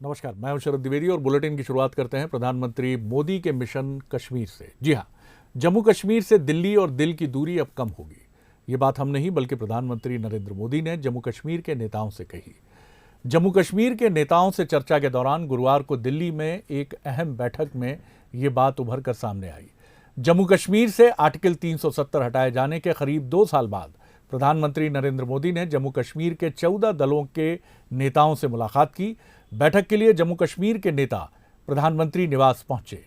नमस्कार, मैं हूं शरद द्विवेदी और बुलेटिन की शुरुआत करते हैं प्रधानमंत्री मोदी के मिशन कश्मीर से। जी हां, जम्मू कश्मीर से दिल्ली और दिल की दूरी अब कम होगी। ये बात हम नहीं बल्कि प्रधानमंत्री नरेंद्र मोदी ने जम्मू कश्मीर के नेताओं से कही। जम्मू कश्मीर के नेताओं से चर्चा के दौरान गुरुवार को दिल्ली में एक अहम बैठक में ये बात उभर कर सामने आई। जम्मू कश्मीर से आर्टिकल 370 हटाए जाने के करीब 2 साल बाद प्रधानमंत्री नरेंद्र मोदी ने जम्मू कश्मीर के 14 दलों के नेताओं से मुलाकात की। बैठक के लिए जम्मू कश्मीर के नेता प्रधानमंत्री निवास पहुंचे,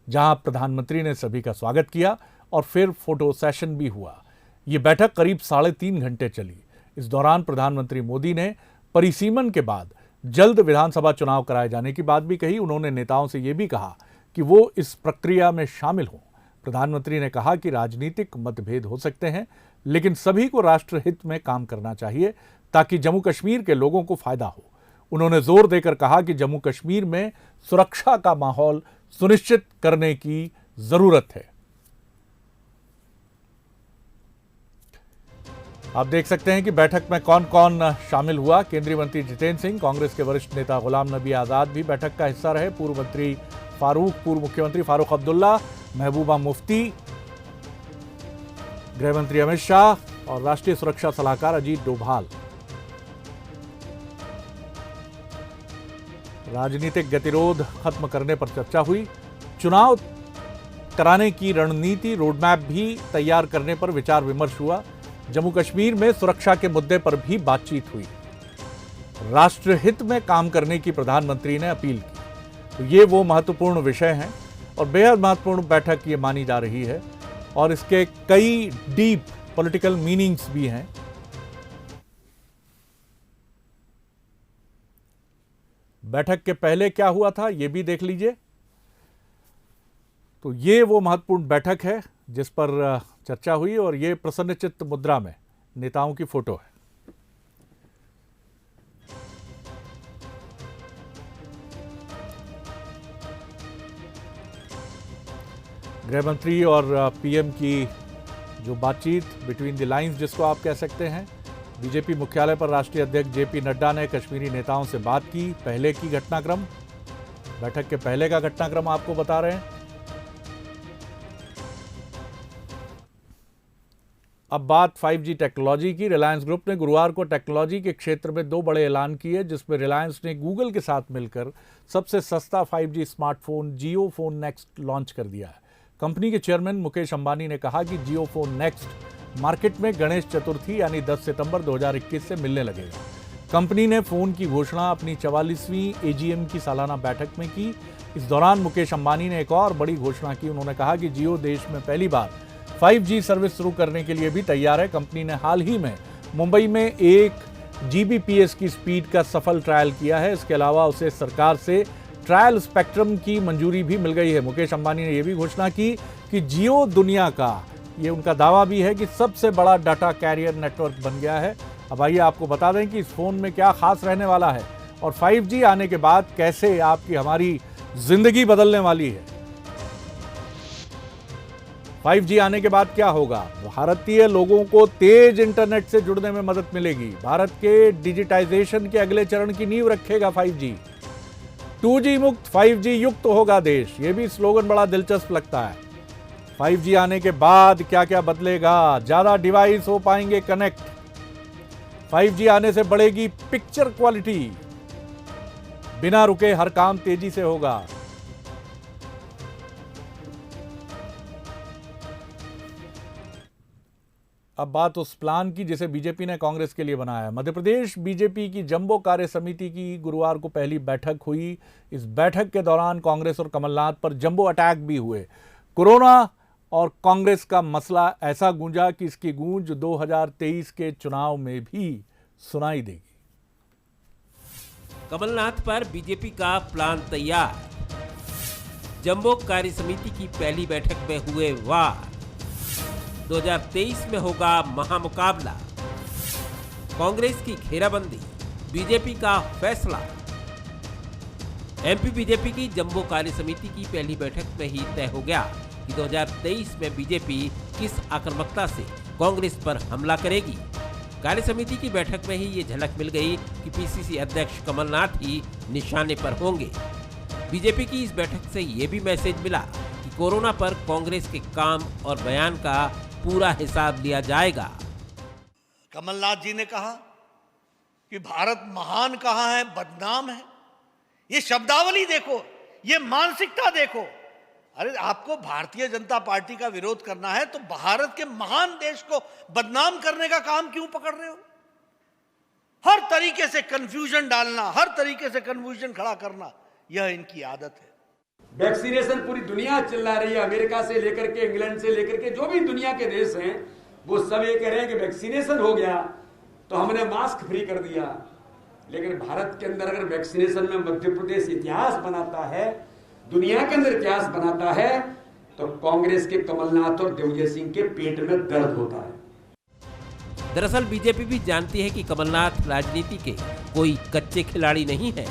जहां प्रधानमंत्री ने सभी का स्वागत किया और फिर फोटो सेशन भी हुआ। ये बैठक करीब 3.5 घंटे चली। इस दौरान प्रधानमंत्री मोदी ने परिसीमन के बाद जल्द विधानसभा चुनाव कराए जाने की बात भी कही। उन्होंने नेताओं से ये भी कहा कि वो इस प्रक्रिया में शामिल हों। प्रधानमंत्री ने कहा कि राजनीतिक मतभेद हो सकते हैं, लेकिन सभी को राष्ट्र हित में काम करना चाहिए ताकि जम्मू कश्मीर के लोगों को फायदा हो। उन्होंने जोर देकर कहा कि जम्मू कश्मीर में सुरक्षा का माहौल सुनिश्चित करने की जरूरत है। आप देख सकते हैं कि बैठक में कौन कौन शामिल हुआ। केंद्रीय मंत्री जितेंद्र सिंह, कांग्रेस के वरिष्ठ नेता गुलाम नबी आजाद भी बैठक का हिस्सा रहे। पूर्व मुख्यमंत्री फारूक अब्दुल्ला, महबूबा मुफ्ती, गृह मंत्री अमित शाह और राष्ट्रीय सुरक्षा सलाहकार अजीत डोभाल। राजनीतिक गतिरोध खत्म करने पर चर्चा हुई। चुनाव कराने की रणनीति रोडमैप भी तैयार करने पर विचार विमर्श हुआ। जम्मू कश्मीर में सुरक्षा के मुद्दे पर भी बातचीत हुई। राष्ट्रहित में काम करने की प्रधानमंत्री ने अपील की। तो ये वो महत्वपूर्ण विषय हैं और बेहद महत्वपूर्ण बैठक ये मानी जा रही है और इसके कई डीप पॉलिटिकल मीनिंग्स भी हैं। बैठक के पहले क्या हुआ था ये भी देख लीजिए। तो ये वो महत्वपूर्ण बैठक है जिस पर चर्चा हुई और ये प्रसन्नचित्त मुद्रा में नेताओं की फोटो है। गृह मंत्री और पीएम की जो बातचीत, बिटवीन द लाइंस जिसको आप कह सकते हैं। बीजेपी मुख्यालय पर राष्ट्रीय अध्यक्ष जेपी नड्डा ने कश्मीरी नेताओं से बात की। पहले की घटनाक्रम, बैठक के पहले का घटनाक्रम आपको बता रहे हैं। अब बात 5G टेक्नोलॉजी की। रिलायंस ग्रुप ने गुरुवार को टेक्नोलॉजी के क्षेत्र में 2 बड़े ऐलान किए, जिसमें रिलायंस ने गूगल के साथ मिलकर सबसे सस्ता 5G स्मार्टफोन जियो फोन नेक्स्ट लॉन्च कर दिया है। कंपनी के चेयरमैन मुकेश अंबानी ने कहा कि जियो फोन नेक्स्ट मार्केट में गणेश चतुर्थी यानी 10 सितंबर 2021 से मिलने लगेगा। कंपनी ने फोन की घोषणा अपनी 44वीं एजीएम की सालाना बैठक में की। इस दौरान मुकेश अंबानी ने एक और बड़ी घोषणा की। उन्होंने कहा कि जियो देश में पहली बार 5G सर्विस शुरू करने के लिए भी तैयार है। कंपनी ने हाल ही में मुंबई में 1 Gbps की स्पीड का सफल ट्रायल किया है। इसके अलावा उसे सरकार से ट्रायल स्पेक्ट्रम की मंजूरी भी मिल गई है। मुकेश अंबानी ने यह भी घोषणा की कि जियो दुनिया का, ये उनका दावा भी है कि सबसे बड़ा डाटा कैरियर नेटवर्क बन गया है। अब आइए आपको बता दें कि इस फोन में क्या खास रहने वाला है और 5G आने के बाद कैसे आपकी हमारी जिंदगी बदलने वाली है। 5G आने के बाद क्या होगा? भारतीय लोगों को तेज इंटरनेट से जुड़ने में मदद मिलेगी। भारत के डिजिटाइजेशन के अगले चरण की नींव रखेगा 5G। 2G मुक्त 5G युक्त होगा देश। ये भी स्लोगन बड़ा दिलचस्प लगता है। 5G आने के बाद क्या क्या बदलेगा? ज्यादा डिवाइस हो पाएंगे कनेक्ट। 5G आने से बढ़ेगी पिक्चर क्वालिटी। बिना रुके हर काम तेजी से होगा। अब बात उस प्लान की जिसे बीजेपी ने कांग्रेस के लिए बनाया है। मध्य प्रदेश बीजेपी की जंबो कार्य समिति की गुरुवार को पहली बैठक हुई। इस बैठक के दौरान कांग्रेस और कमलनाथ पर जंबो अटैक भी हुए। कोरोना और कांग्रेस का मसला ऐसा गूंजा कि इसकी गूंज 2023 के चुनाव में भी सुनाई देगी। कमलनाथ पर बीजेपी का प्लान तैयार। जंबो कार्य समिति की पहली बैठक में हुए वार। 2023 में होगा महामुकाबला। कांग्रेस की घेराबंदी, बीजेपी का फैसला। एमपी बीजेपी की जंबो कार्य समिति की पहली बैठक में ही तय हो गया कि 2023 में बीजेपी किस आक्रामकता से कांग्रेस पर हमला करेगी। कार्य समिति की बैठक में ही ये झलक मिल गई कि पीसीसी अध्यक्ष कमलनाथ ही निशाने पर होंगे। बीजेपी की इस बैठक से ये भी मैसेज मिला कि कोरोना पर कांग्रेस के काम और बयान का पूरा हिसाब लिया जाएगा। कमलनाथ जी ने कहा कि भारत महान कहाँ है, बदनाम है। ये शब्दावली देखो, ये मानसिकता देखो। अरे आपको भारतीय जनता पार्टी का विरोध करना है तो भारत के महान देश को बदनाम करने का काम क्यों पकड़ रहे हो? हर तरीके से कंफ्यूजन डालना, हर तरीके से कंफ्यूजन खड़ा करना, यह इनकी आदत है। वैक्सीनेशन पूरी दुनिया चिल्ला रही है, अमेरिका से लेकर के इंग्लैंड से लेकर के जो भी दुनिया के देश हैं वो सब ये कह रहे हैं कि वैक्सीनेशन हो गया तो हमने मास्क फ्री कर दिया। लेकिन भारत के अंदर अगर वैक्सीनेशन में मध्य प्रदेश इतिहास बनाता है, दुनिया के अंदर इतिहास बनाता है, तो कांग्रेस के कमलनाथ और दिग्विजय सिंह के पेट में दर्द होता है। दरअसल बीजेपी भी जानती है कि कमलनाथ राजनीति के कोई कच्चे खिलाड़ी नहीं है।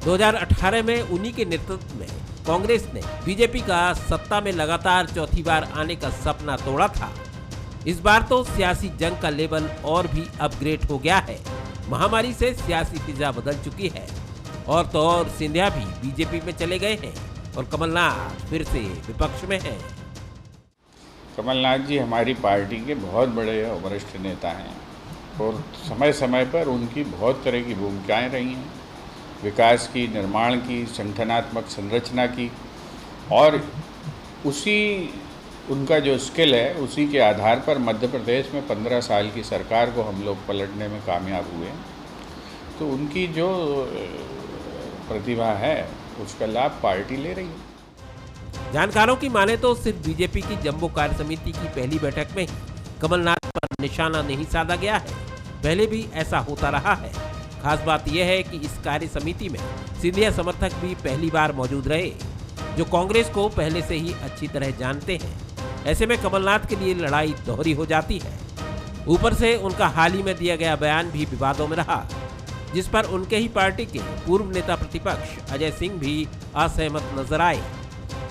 2018 में उन्हीं के नेतृत्व में कांग्रेस ने बीजेपी का सत्ता में लगातार चौथी बार आने का सपना तोड़ा था। इस बार तो सियासी जंग का लेवल और भी अपग्रेड हो गया है। महामारी से सियासी फिजा बदल चुकी है और तो और सिंधिया भी बीजेपी में चले गए हैं और कमलनाथ फिर से विपक्ष में हैं। कमलनाथ जी हमारी पार्टी के बहुत बड़े वरिष्ठ नेता हैं और समय समय पर उनकी बहुत तरह की भूमिकाएं रही हैं, विकास की, निर्माण की, संगठनात्मक संरचना की, और उसी उनका जो स्किल है उसी के आधार पर मध्य प्रदेश में 15 साल की सरकार को हम लोग पलटने में कामयाब हुए। तो उनकी जो प्रतिभा है उसका लाभ पार्टी ले रही है। जानकारों की माने तो सिर्फ बीजेपी की जम्बो कार्य समिति की पहली बैठक में ही कमलनाथ पर निशाना नहीं साधा गया है, पहले भी ऐसा होता रहा है। खास बात यह है कि इस कार्य समिति में सिंधिया समर्थक भी पहली बार मौजूद रहे, जो कांग्रेस को पहले से ही अच्छी तरह जानते हैं। ऐसे में कमलनाथ के लिए लड़ाई दोहरी हो जाती है। ऊपर से उनका हाल ही में दिया गया बयान भी विवादों में रहा, जिस पर उनके ही पार्टी के पूर्व नेता प्रतिपक्ष अजय सिंह भी असहमत नजर आए।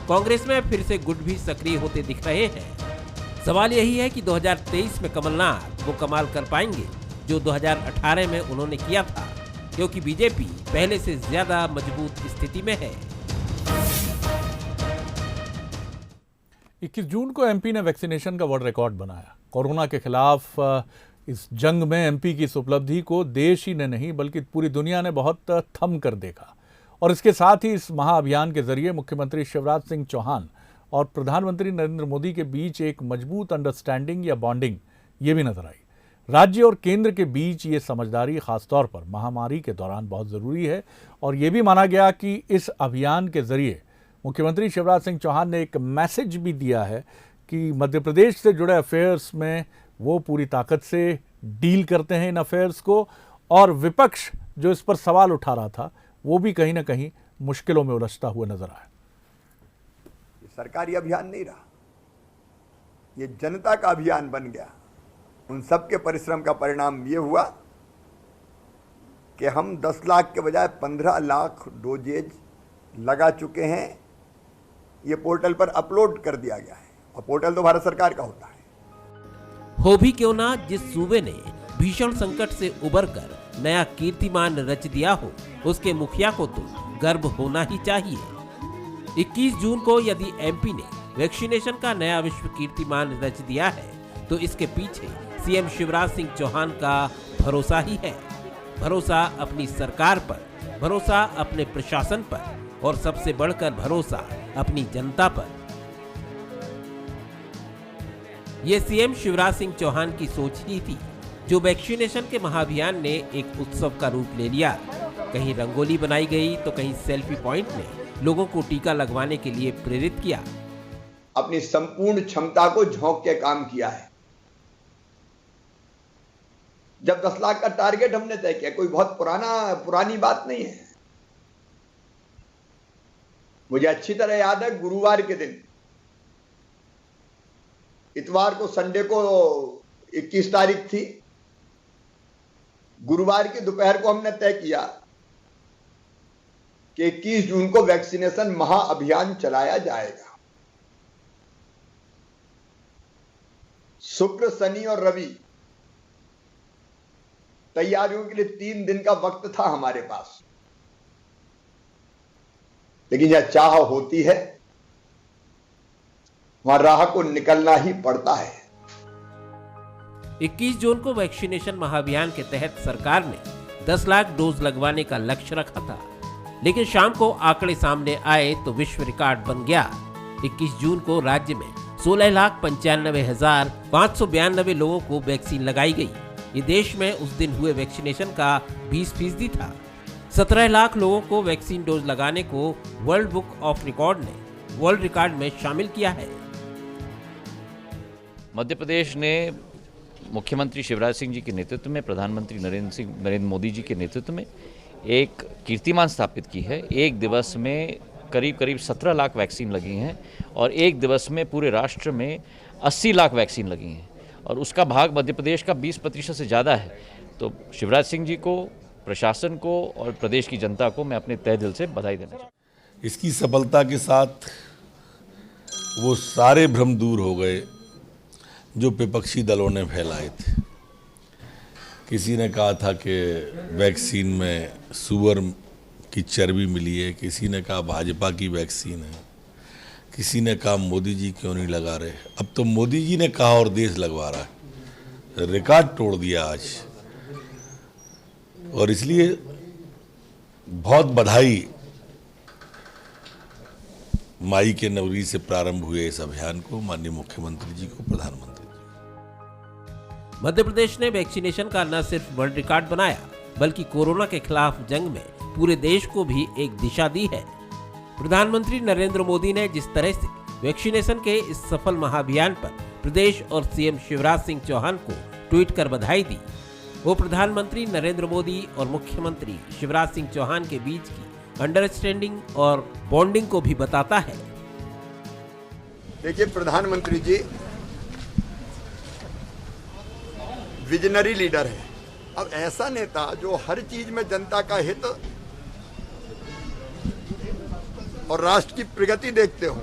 कांग्रेस में फिर से गुट भी सक्रिय होते दिख रहे हैं। सवाल यही है कि 2023 में कमलनाथ वो कमाल कर पाएंगे जो 2018 में उन्होंने किया था, क्योंकि बीजेपी पहले से ज्यादा मजबूत स्थिति में है। 21 जून को एमपी ने वैक्सीनेशन का वर्ल्ड रिकॉर्ड बनाया। कोरोना के खिलाफ इस जंग में एमपी की इस उपलब्धि को देश ही ने नहीं बल्कि पूरी दुनिया ने बहुत थम कर देखा। और इसके साथ ही इस महाअभियान के जरिए मुख्यमंत्री शिवराज सिंह चौहान और प्रधानमंत्री नरेंद्र मोदी के बीच एक मजबूत अंडरस्टैंडिंग या बॉन्डिंग ये भी नजर आई। राज्य और केंद्र के बीच ये समझदारी खासतौर पर महामारी के दौरान बहुत ज़रूरी है और ये भी माना गया कि इस अभियान के जरिए मुख्यमंत्री शिवराज सिंह चौहान ने एक मैसेज भी दिया है कि मध्य प्रदेश से जुड़े अफेयर्स में वो पूरी ताकत से डील करते हैं इन अफेयर्स को, और विपक्ष जो इस पर सवाल उठा रहा था वो भी कहीं ना कहीं मुश्किलों में उलझता हुआ नजर आया। सरकारी अभियान नहीं रहा, ये जनता का अभियान बन गया। उन सबके परिश्रम का परिणाम ये हुआ कि हम 10 लाख के बजाय 15 लाख डोजेज लगा चुके हैं। ये पोर्टल पर अपलोड कर दिया गया है और पोर्टल तो भारत सरकार का होता है। हो भी क्यों ना, जिस सूबे ने भीषण संकट से उबरकर नया कीर्तिमान रच दिया हो, उसके मुखिया को तो गर्व होना ही चाहिए। 21 जून को यदि एमपी ने वैक्सीनेशन का नया विश्व कीर्तिमान रच दिया है तो इसके पीछे सीएम शिवराज सिंह चौहान का भरोसा ही है। भरोसा अपनी सरकार पर, भरोसा अपने प्रशासन पर और सबसे बढ़कर भरोसा अपनी जनता पर। यह सीएम शिवराज सिंह चौहान की सोच ही थी, जो वैक्सीनेशन के महाअभियान ने एक उत्सव का रूप ले लिया। कहीं रंगोली बनाई गई तो कहीं सेल्फी पॉइंट ने लोगों को टीका लगवाने के लिए प्रेरित किया। अपनी संपूर्ण क्षमता को झोंक के काम किया है। जब 10 लाख का टारगेट हमने तय किया, कोई बहुत पुरानी बात नहीं है। मुझे अच्छी तरह याद है, गुरुवार के दिन, इतवार को, संडे को 21 तारीख थी, गुरुवार की दोपहर को हमने तय किया कि 21 जून को वैक्सीनेशन महाअभियान चलाया जाएगा। शुक्र, शनि और रवि तैयारियों के लिए 3 दिन का वक्त था हमारे पास, लेकिन यह चाह होती है वहां राह को निकलना ही पड़ता है। 21 जून को वैक्सीनेशन महाअभियान के तहत सरकार ने 10 लाख डोज लगवाने का लक्ष्य रखा था, लेकिन शाम को आंकड़े सामने आए तो विश्व रिकॉर्ड बन गया। 21 जून को राज्य में 16,95,592 लोगों को वैक्सीन लगाई गई। ये देश में उस दिन हुए वैक्सीनेशन का 20% था। 17 लाख लोगों को वैक्सीन डोज लगाने को वर्ल्ड बुक ऑफ रिकॉर्ड ने वर्ल्ड रिकॉर्ड में शामिल किया है। मध्य प्रदेश ने मुख्यमंत्री शिवराज सिंह जी के नेतृत्व में, प्रधानमंत्री नरेंद्र मोदी जी के नेतृत्व में एक कीर्तिमान स्थापित की है। एक दिवस में करीब 17 लाख वैक्सीन लगी हैं और एक दिवस में पूरे राष्ट्र में 80 लाख वैक्सीन लगी हैं और उसका भाग मध्य प्रदेश का 20% से ज़्यादा है। तो शिवराज सिंह जी को, प्रशासन को और प्रदेश की जनता को मैं अपने तहे दिल से बधाई देना चाहता हूँ। इसकी सफलता के साथ वो सारे भ्रम दूर हो गए जो विपक्षी दलों ने फैलाए थे। किसी ने कहा था कि वैक्सीन में सुअर की चर्बी मिली है, किसी ने कहा भाजपा की वैक्सीन है, किसी ने कहा मोदी जी क्यों नहीं लगा रहे। अब तो मोदी जी ने कहा और देश लगवा रहा है। रिकॉर्ड तोड़ दिया आज, और इसलिए बहुत बधाई माई के नवरी से प्रारंभ हुए इस अभियान को माननीय मुख्यमंत्री जी को, प्रधानमंत्री। मध्य प्रदेश ने वैक्सीनेशन का न सिर्फ वर्ल्ड रिकॉर्ड बनाया, बल्कि कोरोना के खिलाफ जंग में पूरे देश को भी एक दिशा दी है। प्रधानमंत्री नरेंद्र मोदी ने जिस तरह से वैक्सीनेशन के इस सफल महाअभियान पर प्रदेश और सीएम शिवराज सिंह चौहान को ट्वीट कर बधाई दी, वो प्रधानमंत्री नरेंद्र मोदी और मुख्यमंत्री शिवराज सिंह चौहान के बीच की अंडरस्टैंडिंग और बॉन्डिंग को भी बताता है। देखिए, प्रधानमंत्री जी विजनरी लीडर है। अब ऐसा नेता जो हर चीज में जनता का हित और राष्ट्र की प्रगति देखते हो।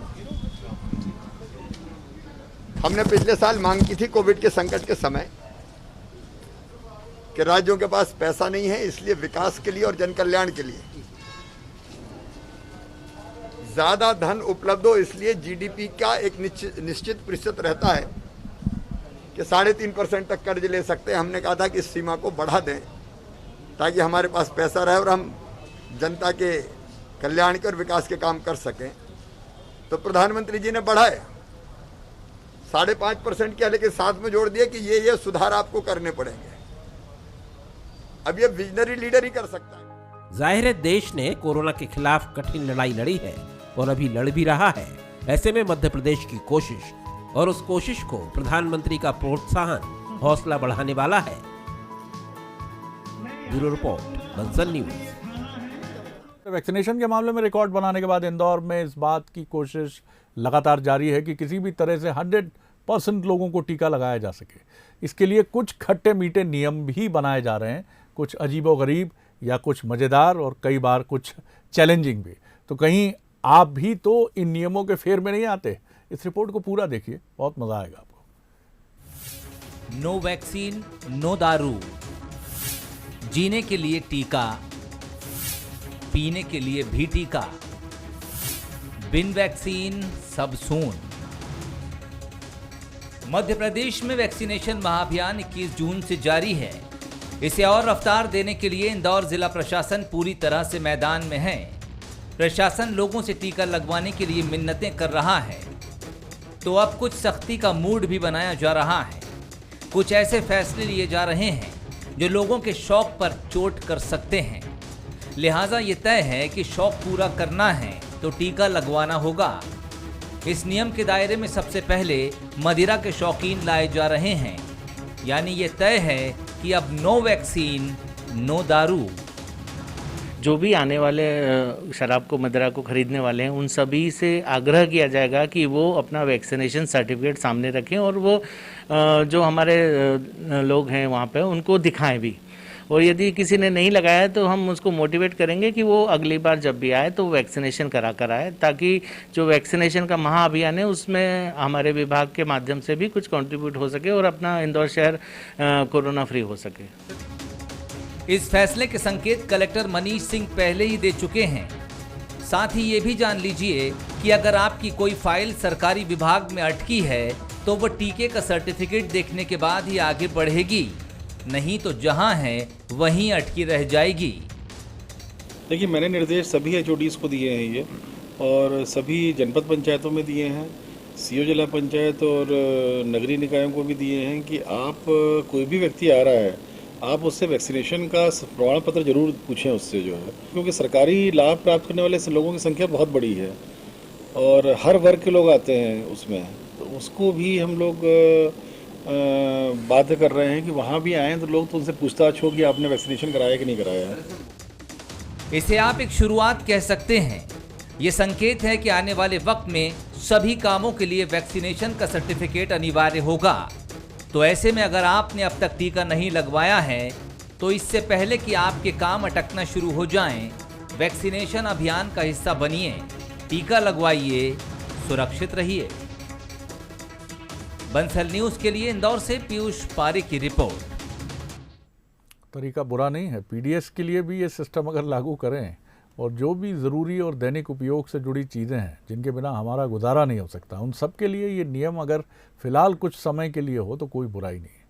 हमने पिछले साल मांग की थी कोविड के संकट के समय कि राज्यों के पास पैसा नहीं है, इसलिए विकास के लिए और जन कल्याण के लिए ज्यादा धन उपलब्ध हो, इसलिए जीडीपी का एक निश्चित प्रतिशत रहता है कि 3.5% तक कर्ज ले सकते हैं। हमने कहा था कि इस सीमा को बढ़ा दें ताकि हमारे पास पैसा रहे और हम जनता के कल्याण के और विकास के काम कर सकें। तो प्रधानमंत्री जी ने बढ़ाया 5.5% किया, लेकिन साथ में जोड़ दिया कि ये सुधार आपको करने पड़ेंगे। अब ये विजनरी लीडर ही कर सकता है। जाहिर है देश ने कोरोना के खिलाफ कठिन लड़ाई लड़ी है और अभी लड़ भी रहा है। ऐसे में मध्य प्रदेश की कोशिश और उस कोशिश को प्रधानमंत्री का प्रोत्साहन हौसला बढ़ाने वाला है। Bureau report, Bansal news. Vaccination के मामले में रिकॉर्ड बनाने के बाद इंदौर में इस बात की कोशिश लगातार जारी है कि किसी भी तरह से 100% लोगों को टीका लगाया जा सके। इसके लिए कुछ खट्टे मीठे नियम भी बनाए जा रहे हैं, कुछ अजीबोगरीब या कुछ मज़ेदार और कई बार कुछ चैलेंजिंग भी। तो कहीं आप भी तो इन नियमों के फेर में नहीं आते? इस रिपोर्ट को पूरा देखिए, बहुत मजा आएगा आपको। नो वैक्सीन, नो दारू। जीने के लिए टीका, पीने के लिए भी टीका। बिन वैक्सीन सब सून। मध्य प्रदेश में वैक्सीनेशन महाअभियान 21 जून से जारी है। इसे और रफ्तार देने के लिए इंदौर जिला प्रशासन पूरी तरह से मैदान में है। प्रशासन लोगों से टीका लगवाने के लिए मिन्नतें कर रहा है, तो अब कुछ सख्ती का मूड भी बनाया जा रहा है। कुछ ऐसे फैसले लिए जा रहे हैं जो लोगों के शौक पर चोट कर सकते हैं। लिहाजा ये तय है कि शौक पूरा करना है तो टीका लगवाना होगा। इस नियम के दायरे में सबसे पहले मदिरा के शौकीन लाए जा रहे हैं। यानी ये तय है कि अब नो वैक्सीन, नो दारू। जो भी आने वाले शराब को, मदिरा को खरीदने वाले हैं, उन सभी से आग्रह किया जाएगा कि वो अपना वैक्सीनेशन सर्टिफिकेट सामने रखें और वो जो हमारे लोग हैं वहाँ पे उनको दिखाएं भी। और यदि किसी ने नहीं लगाया है तो हम उसको मोटिवेट करेंगे कि वो अगली बार जब भी आए तो वैक्सीनेशन करा कर आए, ताकि जो वैक्सीनेशन का महाअभियान है उसमें हमारे विभाग के माध्यम से भी कुछ कंट्रीब्यूट हो सके और अपना इंदौर शहर कोरोना फ्री हो सके। इस फैसले के संकेत कलेक्टर मनीष सिंह पहले ही दे चुके हैं। साथ ही ये भी जान लीजिए कि अगर आपकी कोई फाइल सरकारी विभाग में अटकी है तो वो टीके का सर्टिफिकेट देखने के बाद ही आगे बढ़ेगी, नहीं तो जहां है वहीं अटकी रह जाएगी। देखिए, मैंने निर्देश सभी एचओडीज को दिए हैं ये, और सभी जनपद पंचायतों में दिए हैं, सीओ जिला पंचायत और नगरीय निकायों को भी दिए हैं कि आप कोई भी व्यक्ति आ रहा है, आप उससे वैक्सीनेशन का प्रमाण पत्र जरूर पूछें उससे, जो है, क्योंकि सरकारी लाभ प्राप्त करने वाले लोगों की संख्या बहुत बड़ी है और हर वर्ग के लोग आते हैं उसमें, तो उसको भी हम लोग बाध्य कर रहे हैं कि वहाँ भी आएँ तो लोग तो उनसे पूछताछ हो कि आपने वैक्सीनेशन कराया कि नहीं कराया है। इसे आप एक शुरुआत कह सकते हैं। ये संकेत है कि आने वाले वक्त में सभी कामों के लिए वैक्सीनेशन का सर्टिफिकेट अनिवार्य होगा। तो ऐसे में अगर आपने अब तक टीका नहीं लगवाया है तो इससे पहले कि आपके काम अटकना शुरू हो जाएं, वैक्सीनेशन अभियान का हिस्सा बनिए, टीका लगवाइए, सुरक्षित रहिए। बंसल न्यूज के लिए इंदौर से पीयूष पारे की रिपोर्ट। तरीका बुरा नहीं है, पीडीएस के लिए भी ये सिस्टम अगर लागू करें और जो भी ज़रूरी और दैनिक उपयोग से जुड़ी चीज़ें हैं जिनके बिना हमारा गुजारा नहीं हो सकता, उन सब के लिए ये नियम अगर फ़िलहाल कुछ समय के लिए हो तो कोई बुराई नहीं है।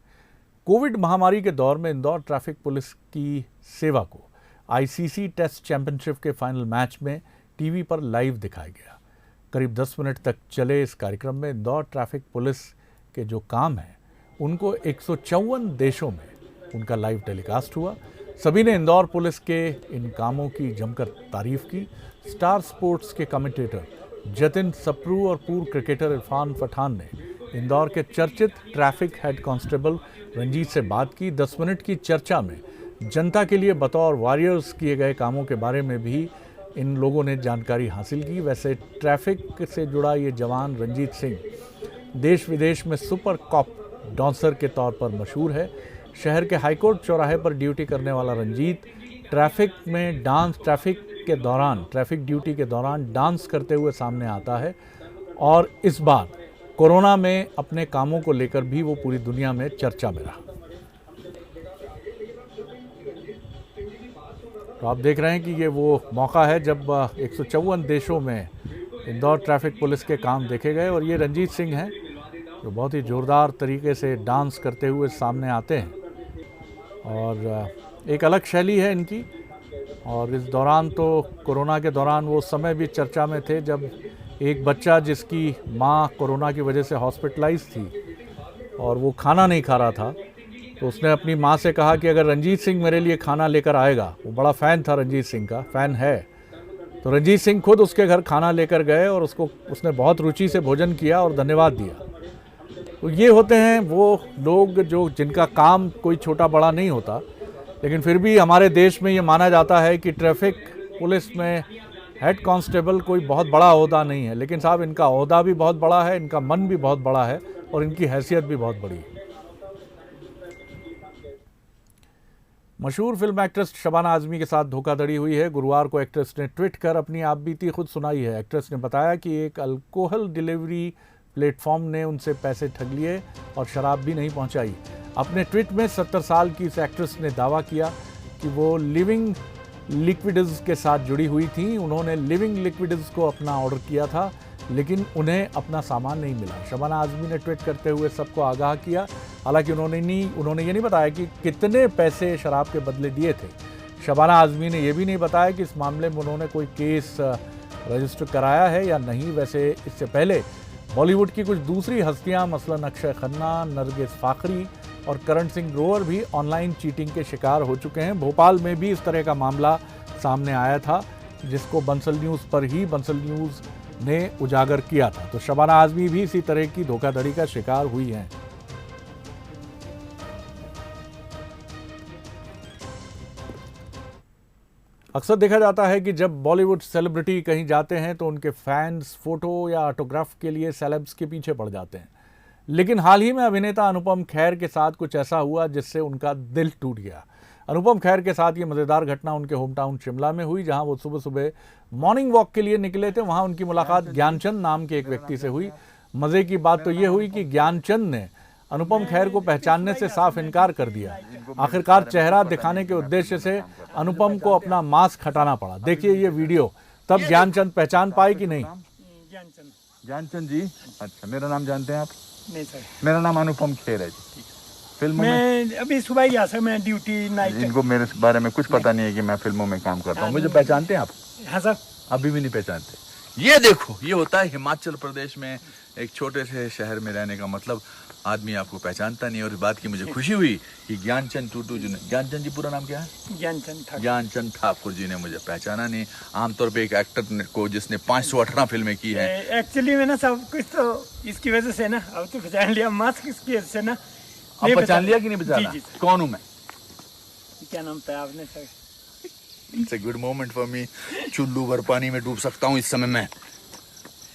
कोविड महामारी के दौर में इंदौर ट्रैफिक पुलिस की सेवा को आईसीसी टेस्ट चैंपियनशिप के फाइनल मैच में टीवी पर लाइव दिखाया गया। करीब 10 मिनट तक चले इस कार्यक्रम में इंदौर ट्रैफिक पुलिस के जो काम हैं उनको 154 देशों में उनका लाइव टेलीकास्ट हुआ। सभी ने इंदौर पुलिस के इन कामों की जमकर तारीफ की। स्टार स्पोर्ट्स के कमेंटेटर जतिन सप्रू और पूर्व क्रिकेटर इरफान पठान ने इंदौर के चर्चित ट्रैफिक हेड कांस्टेबल रंजीत से बात की। 10 मिनट की चर्चा में जनता के लिए बतौर वॉरियर्स किए गए कामों के बारे में भी इन लोगों ने जानकारी हासिल की। वैसे ट्रैफिक से जुड़ा ये जवान रंजीत सिंह देश विदेश में सुपर कॉप डांसर के तौर पर मशहूर है। शहर के हाईकोर्ट चौराहे पर ड्यूटी करने वाला रंजीत ट्रैफिक ड्यूटी के दौरान डांस करते हुए सामने आता है और इस बार कोरोना में अपने कामों को लेकर भी वो पूरी दुनिया में चर्चा में रहा। तो आप देख रहे हैं कि ये वो मौका है जब 154 देशों में इंदौर ट्रैफिक पुलिस के काम देखे गए और ये रंजीत सिंह हैं जो बहुत ही ज़ोरदार तरीके से डांस करते हुए सामने आते हैं और एक अलग शैली है इनकी। और इस दौरान तो कोरोना के दौरान वो समय भी चर्चा में थे जब एक बच्चा जिसकी माँ कोरोना की वजह से हॉस्पिटलाइज थी और वो खाना नहीं खा रहा था, तो उसने अपनी माँ से कहा कि अगर रंजीत सिंह मेरे लिए खाना लेकर आएगा, वो बड़ा फ़ैन था रंजीत सिंह का, फ़ैन है, तो रंजीत सिंह खुद उसके घर खाना लेकर गए और उसने बहुत रुचि से भोजन किया और धन्यवाद दिया। तो ये होते हैं वो लोग जो जिनका काम कोई छोटा बड़ा नहीं होता, लेकिन फिर भी हमारे देश में ये माना जाता है कि ट्रैफिक पुलिस में हेड कांस्टेबल कोई बहुत बड़ा ओहदा नहीं है, लेकिन साहब इनका ओहदा भी बहुत बड़ा है, इनका मन भी बहुत बड़ा है और इनकी हैसियत भी बहुत बड़ी है। मशहूर फिल्म एक्ट्रेस शबाना आजमी के साथ धोखाधड़ी हुई है। गुरुवार को एक्ट्रेस ने ट्वीट कर अपनी आपबीती खुद सुनाई है। एक्ट्रेस ने बताया कि एक अल्कोहल डिलीवरी प्लेटफॉर्म ने उनसे पैसे ठग लिए और शराब भी नहीं पहुंचाई। अपने ट्वीट में 70 साल की इस एक्ट्रेस ने दावा किया कि वो लिविंग लिक्विड्स के साथ जुड़ी हुई थी। उन्होंने लिविंग लिक्विड्स को अपना ऑर्डर किया था, लेकिन उन्हें अपना सामान नहीं मिला। शबाना आजमी ने ट्वीट करते हुए सबको आगाह किया। हालांकि उन्होंने ये नहीं बताया कि कितने पैसे शराब के बदले दिए थे। शबाना आजमी ने यह भी नहीं बताया कि इस मामले में उन्होंने कोई केस रजिस्टर कराया है या नहीं। वैसे इससे पहले बॉलीवुड की कुछ दूसरी हस्तियां मसलन अक्षय खन्ना, नरगिस फाखरी और करण सिंह ग्रोवर भी ऑनलाइन चीटिंग के शिकार हो चुके हैं। भोपाल में भी इस तरह का मामला सामने आया था, जिसको बंसल न्यूज़ ने उजागर किया था। तो शबाना आजमी भी इसी तरह की धोखाधड़ी का शिकार हुई हैं। अक्सर देखा जाता है कि जब बॉलीवुड सेलिब्रिटी कहीं जाते हैं तो उनके फैंस फोटो या ऑटोग्राफ के लिए सेलेब्स के पीछे पड़ जाते हैं। लेकिन हाल ही में अभिनेता अनुपम खेर के साथ कुछ ऐसा हुआ जिससे उनका दिल टूट गया। अनुपम खेर के साथ ये मज़ेदार घटना उनके होम टाउन शिमला में हुई, जहां वो सुबह सुबह मॉर्निंग वॉक के लिए निकले थे। वहां उनकी मुलाकात ज्ञानचंद नाम के एक व्यक्ति से हुई। मज़े की बात तो ये हुई कि ज्ञानचंद ने अनुपम खेर को पहचानने से साफ इनकार कर दिया। आखिरकार चेहरा दिखाने के उद्देश्य से अनुपम को अपना मास्क हटाना पड़ा। देखिए ये वीडियो, तब ज्ञानचंद पहचान पाए कि नहीं। ज्ञानचंद जी, अच्छा, मेरा नाम जानते हैं आप? नहीं सर, मेरा नाम अनुपम खेर है जी। फिल्मों में मैं अभी सुबह ही गया सर, मैं ड्यूटी नाइट। इनको मेरे बारे में कुछ पता नहीं है कि मैं फिल्मों में काम करता हूँ। मुझे पहचानते हैं आप? हाँ सर। अभी भी नहीं पहचानते? ये देखो, ये होता है हिमाचल प्रदेश में एक छोटे से शहर में रहने का मतलब, आदमी आपको पहचानता नहीं। और इस बात की मुझे खुशी हुई कि ज्ञानचंद टूटू जी ने, ज्ञानचंद जी पूरा नाम क्या है? ज्ञानचंद ठाकुर जी ने मुझे पहचाना नहीं। आमतौर पे एक एक्टर को जिसने 518 फिल्में की है। एक्चुअली में ना सब कुछ तो इसकी वजह से ना, अब तो पहचान लिया, मास्क इसकी वजह से ना। अब पहचान लिया कि नहीं पहचाना? कौन हूँ मैं? क्या नाम था आपने sir? It's a good moment for me. चुल्लू भर पानी में डूब सकता हूँ इस समय मैं।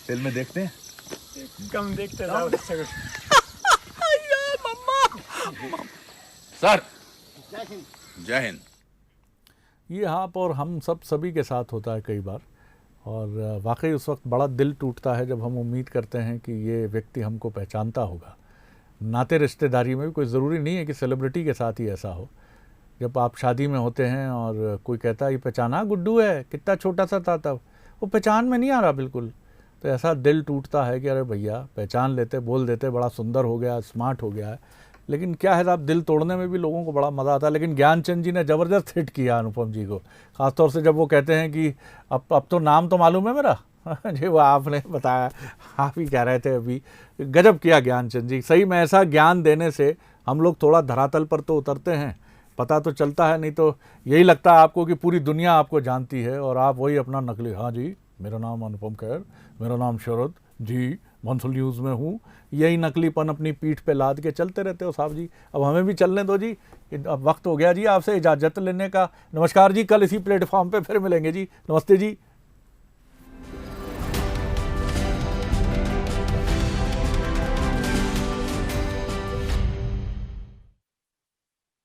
फिल्में देखते हैं? कम देखते सर। सर जय हिंद। ये आप और हम सब सभी के साथ होता है कई बार, और वाकई उस वक्त बड़ा दिल टूटता है जब हम उम्मीद करते हैं कि ये व्यक्ति हमको पहचानता होगा। नाते रिश्तेदारी में भी कोई ज़रूरी नहीं है कि सेलिब्रिटी के साथ ही ऐसा हो। जब आप शादी में होते हैं और कोई कहता है ये पहचाना गुड्डू है, कितना छोटा सा था तब, वो पहचान में नहीं आ रहा बिल्कुल, तो ऐसा दिल टूटता है कि अरे भैया पहचान लेते, बोल देते, बड़ा सुंदर हो गया, स्मार्ट हो गया है। लेकिन क्या है साहब, दिल तोड़ने में भी लोगों को बड़ा मज़ा आता है। लेकिन ज्ञानचंद जी ने ज़बरदस्त हिट किया अनुपम जी को, ख़ासतौर से जब वो कहते हैं कि अब तो नाम तो मालूम है मेरा जी, वो आपने बताया, आप ही कह रहे थे अभी। गजब किया ज्ञानचंद जी। सही में ऐसा ज्ञान देने से हम लोग थोड़ा धरातल पर तो उतरते हैं, पता तो चलता है, नहीं तो यही लगता है आपको कि पूरी दुनिया आपको जानती है और आप वही अपना नकली, हाँ जी मेरा नाम अनुपम खेर, मेरा नाम शरद जी, मंसूल न्यूज़ में हूँ, यही नकलीपन अपनी पीठ पे लाद के चलते रहते हो साहब जी। अब हमें भी चलने दो जी, अब वक्त हो गया जी आपसे इजाज़त लेने का। नमस्कार जी, कल इसी प्लेटफॉर्म पे फिर मिलेंगे जी। नमस्ते जी।